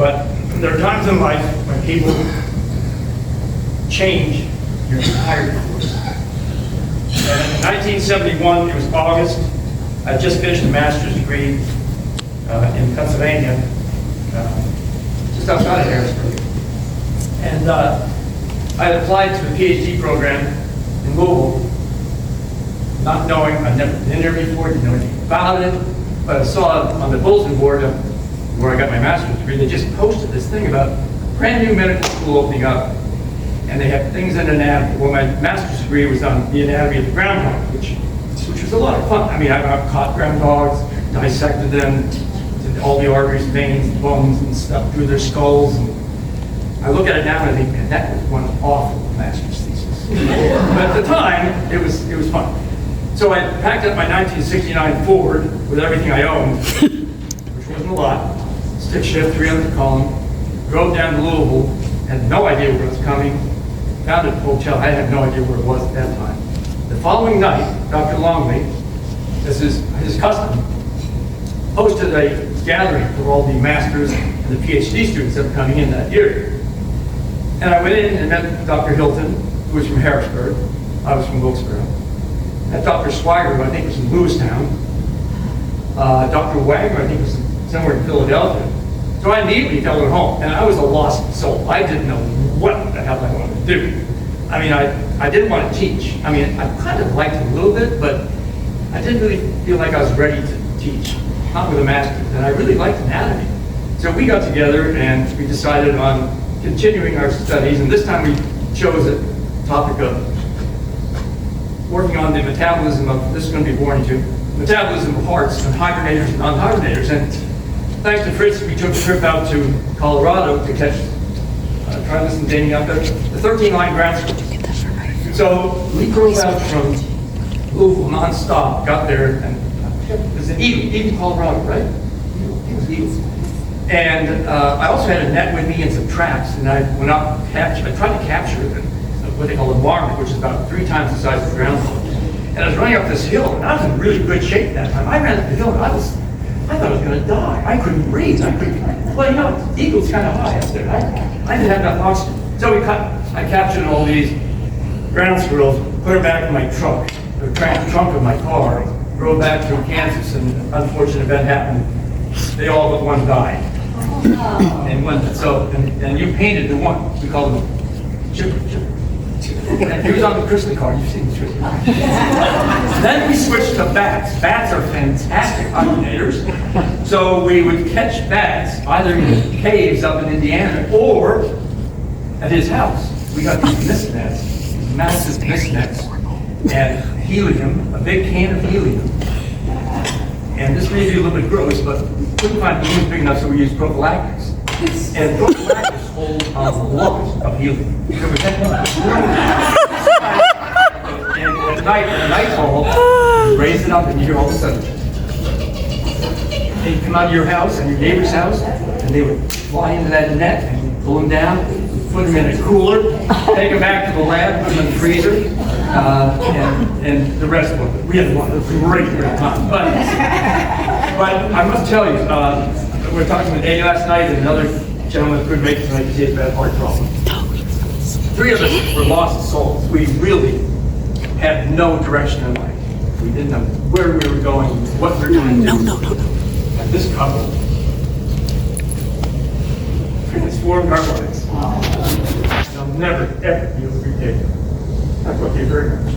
But there are times in life when people change your entire course. And in 1971, it was August. I just finished a master's degree in Pennsylvania, just outside of Harrisburg. And I had applied to a PhD program in Louisville, not knowing, I'd never been there before, didn't know anything about it, but I saw on the bulletin board where I got my master's degree, they just posted this thing about a brand new medical school opening up. And they have things in anatomy. Well, my master's degree was on the anatomy of the groundhog, which was a lot of fun. I mean, I've caught groundhogs, dissected them, did all the arteries, veins, bones, and stuff through their skulls. And I look at it now and I think, man, that was one awful master's thesis. But at the time, it was fun. So I packed up my 1969 Ford with everything I owned, which wasn't a lot, stick shift, 300 column, drove down to Louisville, had no idea where it was coming, found a hotel, I had no idea where it was at that time. The following night, Dr. Longley, this is his custom, hosted a gathering for all the masters and the PhD students that were coming in that year. And I went in and met Dr. Hilton, who was from Harrisburg. I was from Wilkesboro. Met Dr. Swigert, who I think was in Lewistown. Dr. Wang, who I think was somewhere in Philadelphia. So I immediately fell at home, and I was a lost soul. I didn't know what the hell I wanted to do. I mean, I didn't want to teach. I mean, I kind of liked it a little bit, but I didn't really feel like I was ready to teach, not with a master's, and I really liked anatomy. So we got together and we decided on continuing our studies, and this time we chose a topic of working on the metabolism of, this is going to be boring too, metabolism of hearts and hibernators and non-hibernators. And thanks to Fritz, we took a trip out to Colorado to catch, try this and dating out there, the 13-line ground squirrel. So we drove out from Louisville nonstop, got there, and it was in Eden, Colorado, right? It was Eden. And I also had a net with me and some traps, and I went out, I tried to capture what they call a marmot, which is about 3 times the size of the groundhog. And I was running up this hill, and I was in really good shape that time. I ran up the hill, and I thought I was going to die. I couldn't breathe. Well, you know, the eagle's kind of high up there. I didn't have enough oxygen. So I captured all these ground squirrels, put them back in my truck, the trunk of my car, drove back through Kansas, and an unfortunate event happened. They all but one died. And you painted the one, we call them Chipper. And he was on the Chrisley card, you've seen the Chrisley card. Then we switched to bats. Bats are fantastic hibernators. So we would catch bats either in caves up in Indiana or at his house. We got these mist nets, these massive mist nets, and helium, a big can of helium. And this may be a little bit gross, but we couldn't find helium big enough, so we used prophylactics. And prophylactics hold lots of helium. So we take them out. And at night, when the nightfall, you raise it up and you hear all of a sudden. They'd come out of your house and your neighbor's house, and they would fly into that net, and you'd pull them down, put them in a cooler, take them back to the lab, put them in the freezer, and the rest of it. We had a great time. But I must tell you, we were talking with Eddie last night, and another gentleman couldn't make it tonight because he had a bad heart problem. 3 of us were lost souls. We really had no direction in life. We didn't know where we were going, what we were doing. No. And this couple transformed our lives. They'll never, ever be able to repay them. That's what they very much.